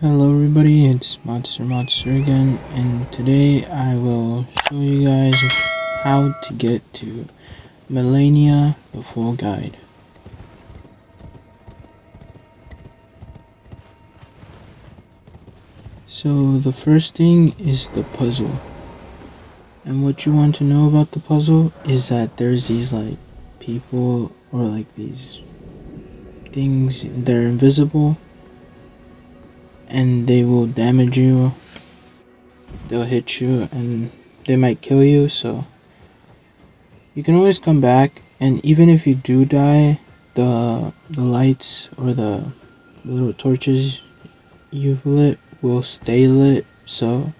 Hello everybody, it's Monster again, and today I will show you guys how to get to Malenia, the full guide. So the first thing is the puzzle. And what you want to know about the puzzle is that there's these people or these things that are invisible and they will damage you, they'll hit you, and they might kill you, so you can always come back, and even if you do die, the lights or the little torches you've lit will stay lit. So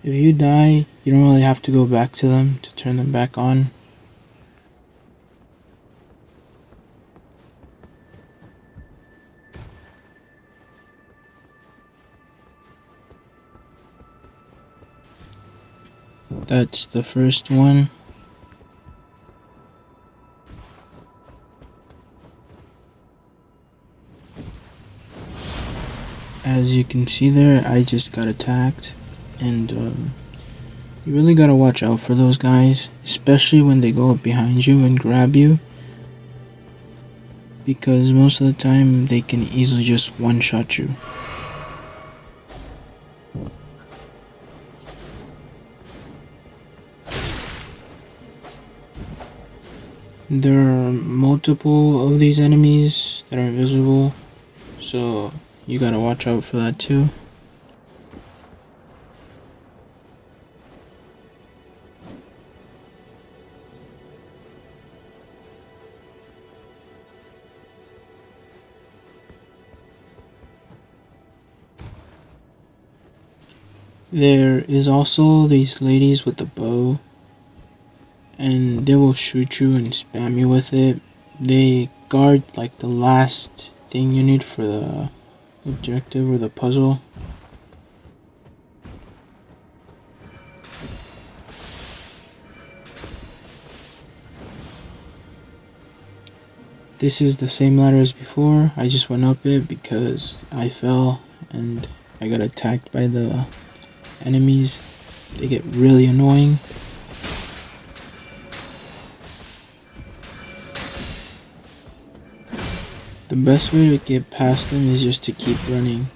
if you die, you don't really have to go back to them to turn them back on. That's the first one. As you can see there, I just got attacked, and you really gotta watch out for those guys, especially when they go up behind you and grab you, because most of the time they can easily just one-shot you. There are multiple of these enemies that are invisible, so you gotta watch out for that too. There is also these ladies with the bow, and they will shoot you and spam you with it. They guard like the last thing you need for the objective or the puzzle. This is the same ladder as before. I just went up it because I fell and I got attacked by the enemies. They get really annoying. The best way to get past them is just to keep running.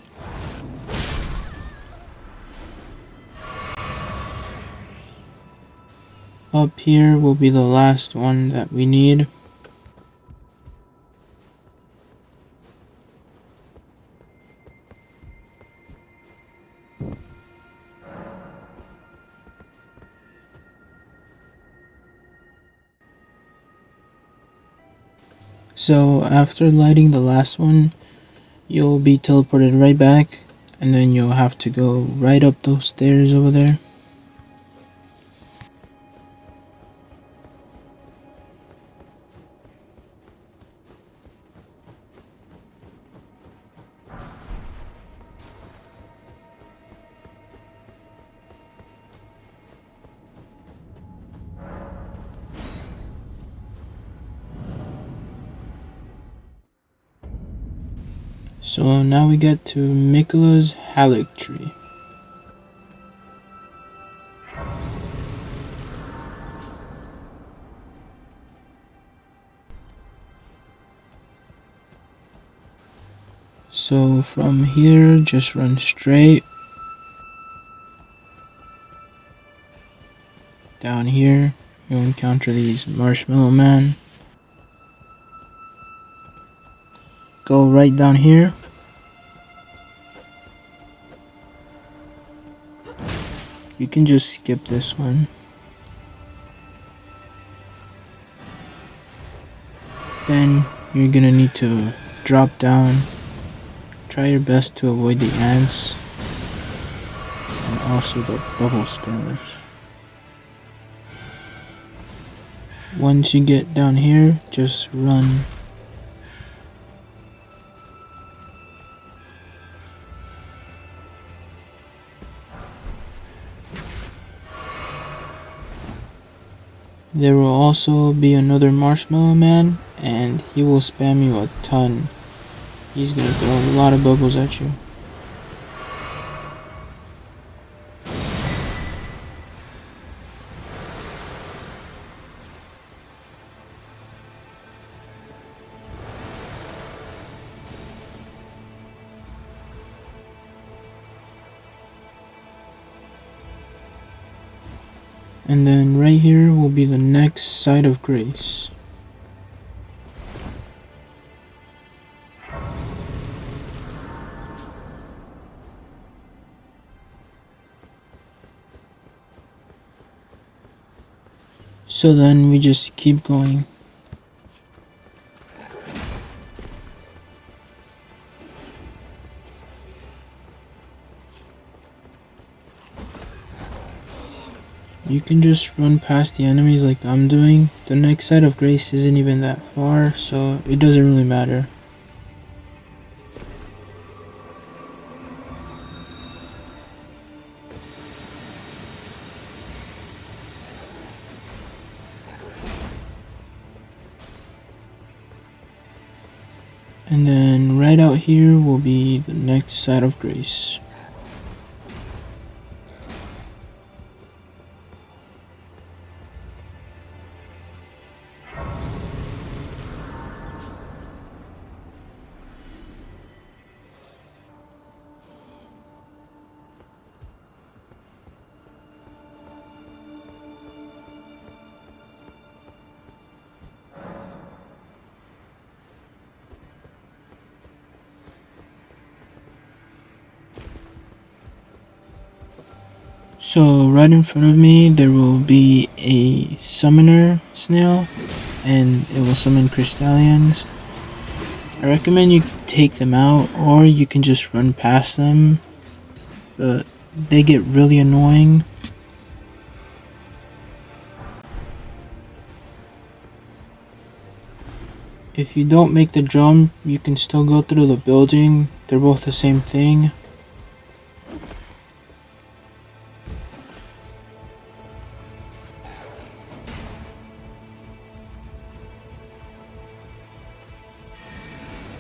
Up here will be the last one that we need. So after lighting the last one, you'll be teleported right back, and then you'll have to go right up those stairs over there. So now we get to Mikula's Halleck tree. So from here, just run straight. Down here, you'll encounter these Marshmallow Man. Go right down here. You can just skip this one. Then you're gonna need to drop down. Try your best to avoid the ants and also the bubble spammers. Once you get down here, just run. There will also be another Marshmallow Man, and he will spam you a ton. He's gonna throw a lot of bubbles at you. And then right here will be the next site of grace. So then we just keep going. You can just run past the enemies like I'm doing. The next site of grace isn't even that far, so it doesn't really matter. And then right out here will be the next site of grace. So right in front of me there will be a summoner snail, and it will summon crystallians. I recommend you take them out, or you can just run past them, but they get really annoying. If you don't make the jump, you can still go through the building. They're both the same thing.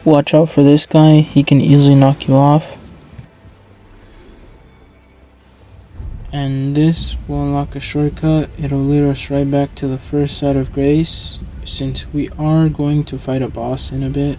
Watch out for this guy, he can easily knock you off. And this will unlock a shortcut. It'll lead us right back to the first site of grace, since we are going to fight a boss in a bit.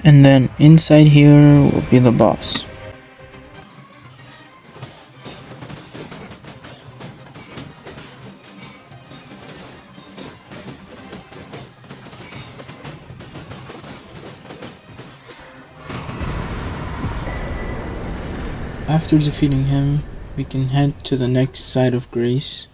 And then inside here will be the boss. After defeating him, we can head to the next site of grace.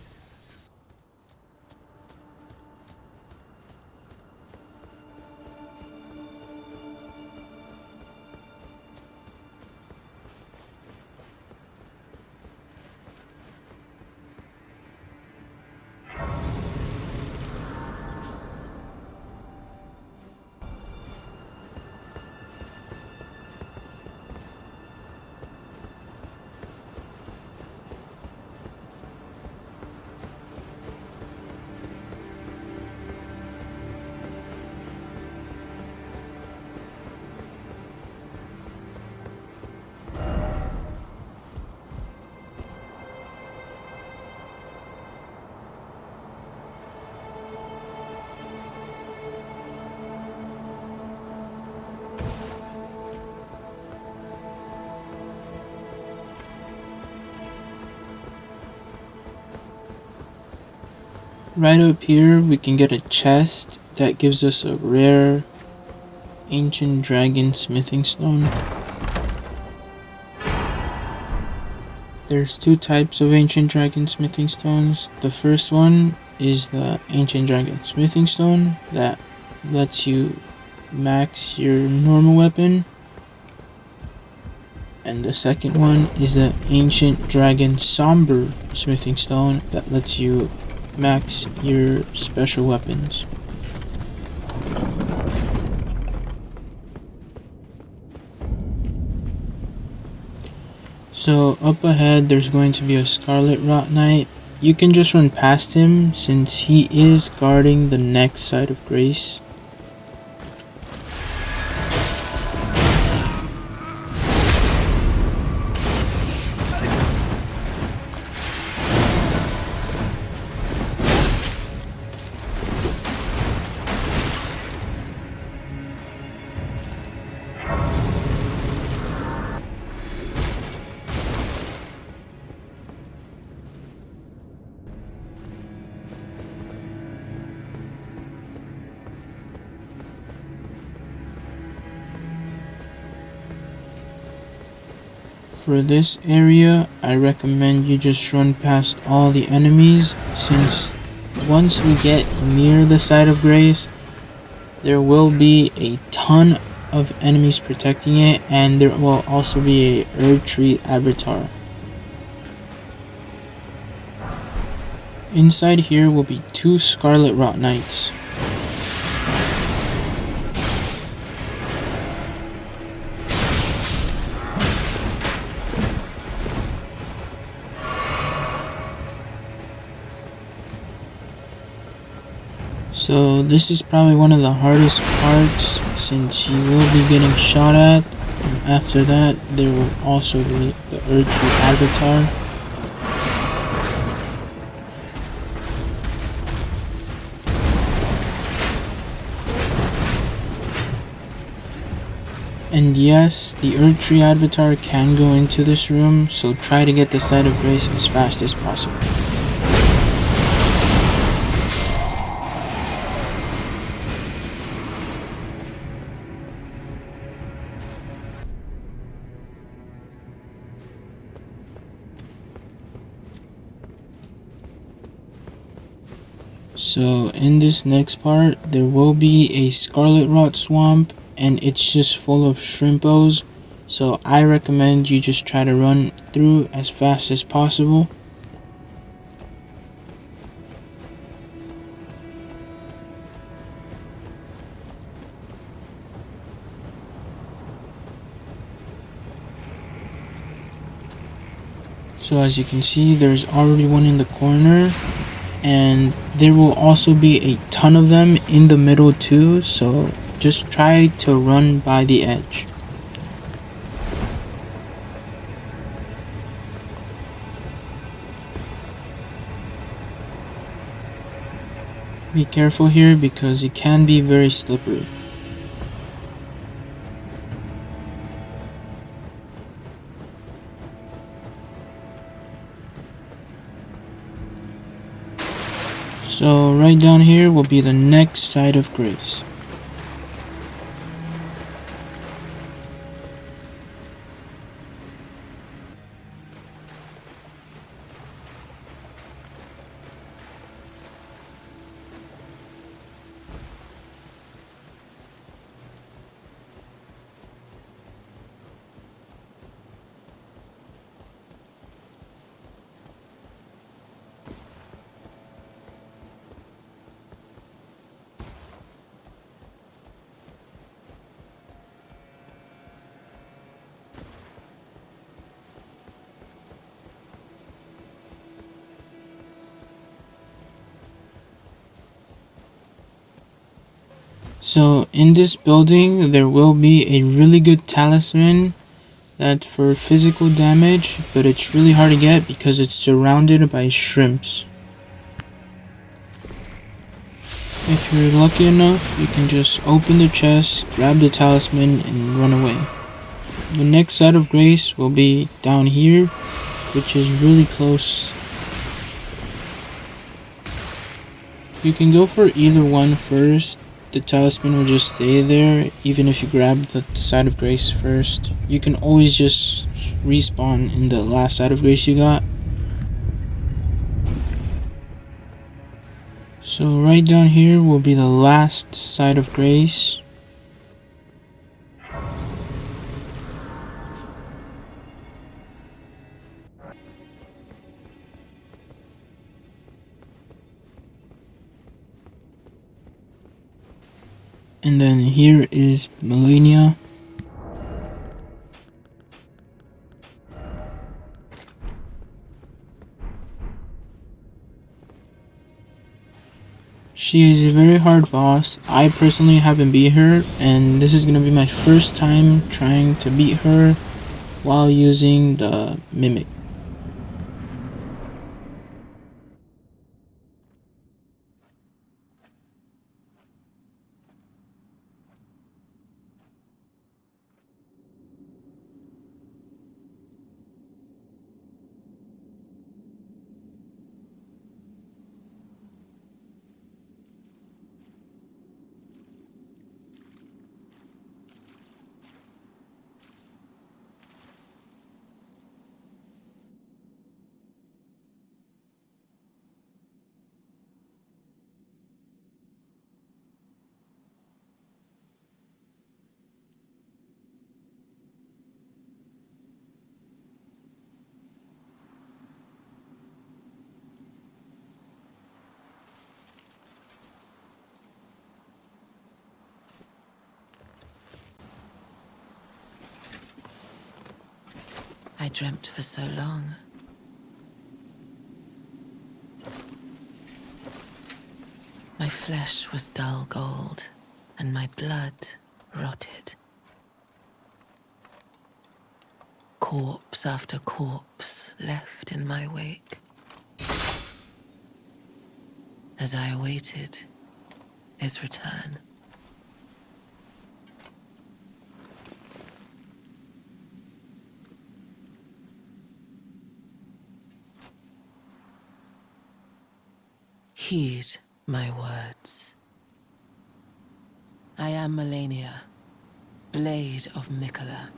Right up here we can get a chest that gives us a rare ancient dragon smithing stone. There's two types of ancient dragon smithing stones. The first one is the Ancient Dragon Smithing Stone that lets you max your normal weapon. And the second one is the Ancient Dragon Somber Smithing Stone that lets you max your special weapons. So up ahead there's going to be a Scarlet Rot Knight. You can just run past him since he is guarding the next side of Grace. For this area, I recommend you just run past all the enemies, since once we get near the side of Grace, there will be a ton of enemies protecting it, and there will also be a Erdtree avatar. Inside here will be 2 Scarlet Rot Knights. So this is probably one of the hardest parts, since you will be getting shot at, and after that there will also be the Erdtree avatar. And yes, the Erdtree avatar can go into this room, so try to get the side of Grace as fast as possible. So in this next part, there will be a Scarlet Rot Swamp, and it's just full of shrimpos, so I recommend you just try to run through as fast as possible. So as you can see, there's already one in the corner, and there will also be a ton of them in the middle too, so just try to run by the edge. Be careful here because it can be very slippery. So right down here will be the next side of Grace. So in this building there will be a really good talisman that for physical damage, but it's really hard to get because it's surrounded by shrimps. If you're lucky enough, you can just open the chest, grab the talisman, and run away. The next side of Grace will be down here, which is really close. You can go for either one first. The talisman will just stay there even if you grab the side of Grace first. You can always just respawn in the last side of Grace you got. So right down here will be the last site of grace. And then here is Malenia. She is a very hard boss. I personally haven't beat her, and this is gonna be my first time trying to beat her while using the mimic. I dreamt for so long. My flesh was dull gold, and my blood rotted. Corpse after corpse left in my wake. As I awaited his return. Heed my words. I am Malenia, Blade of Mikola.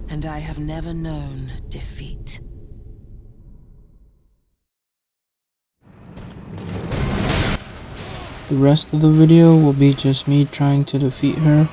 And I have never known defeat. The rest of the video will be just me trying to defeat her.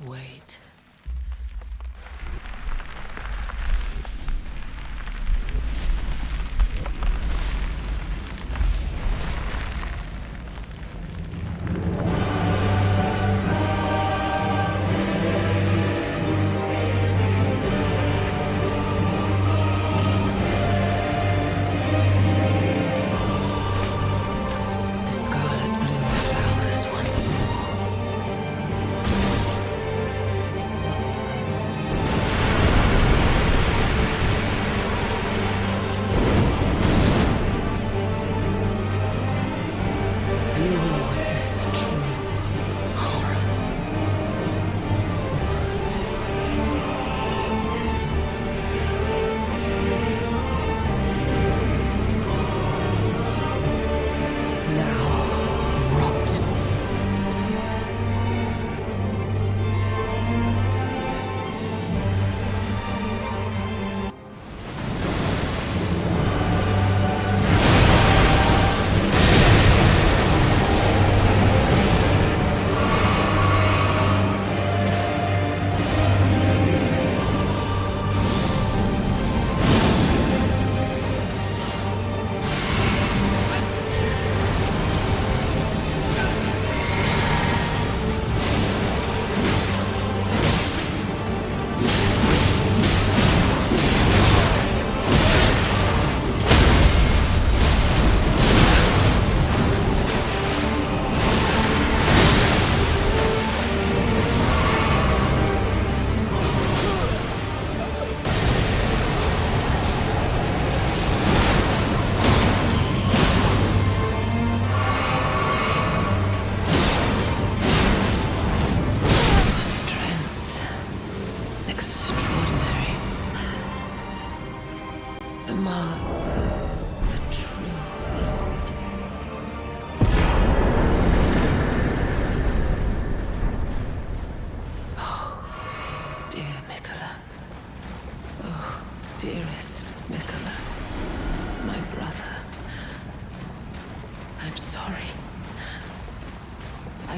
Wait. The scarlet bloom flowers once more.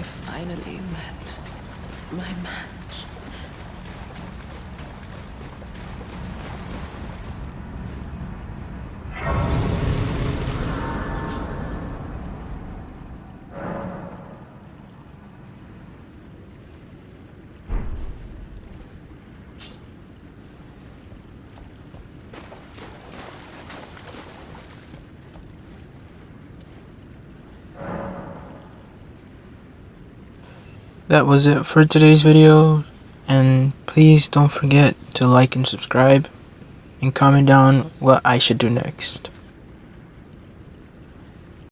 finally met my match. That was it for today's video, and please don't forget to like and subscribe, and comment down what I should do next.